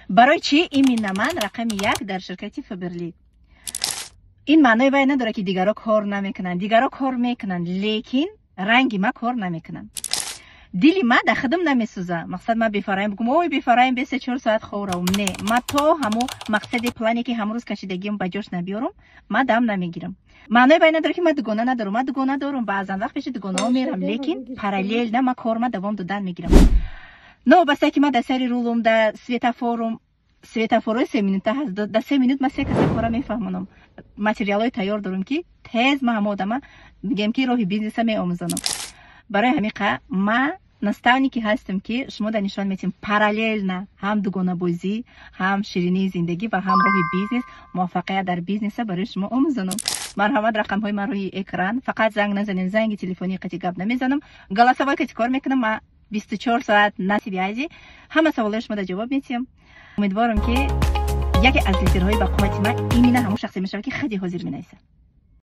برای چی این من رقم 1 در شرکت فبرلی. این معنی باید نداره که دیگرها کار نمیکنن. دیگرها کار میکنن لیکن رنگی ما کار نمیکنن. دلی ما در خدم نمیسوزه. مقصد ما بفرایم بگم اوی بفرایم 24 ساعت خورم. نه، ما تا همو مقصد پلانی که همروز کشیدگیم بجاش نبیارم ما دم نمیگیرم. معنی باید نداره که ما دوگانه ندارم. ما دوگانه دارم، بعضا وقت پیش دوگانه ها میرم لیکن پرالیل نه، ما کار ما دوام دادن میگیرم. نه بس که ما در سری رولم در سویتافوروی 3 منوته هست. در 3 منوت ما 3 کسی کارا میفهمونم. ماتریال های تیار دارم که تیز ما همو آدم میگم که راهی بیزنس می آموزانم. برای همیقه ما نستانی که هستم که شما در نشان میتیم پرالیل نه، هم دوگانه بازی، هم شیرینی زندگی و هم راهی بیزنس، موفقیت در بیزنس برای شما آموزانم. مرحمت رقم های من روی اکران، فقط زنگ نزنین، زنگ تلفنی قطعی گپ نمیزنم. گلاسوای که کار میکنم ما 24 ساعت نصیب عزیزی همه سوالای شما را جواب میدم. امیدوارم که یکی از لیدرهای با قوت ما ایمینه همون شخصی میشه که خیلی حاضر مینایسه.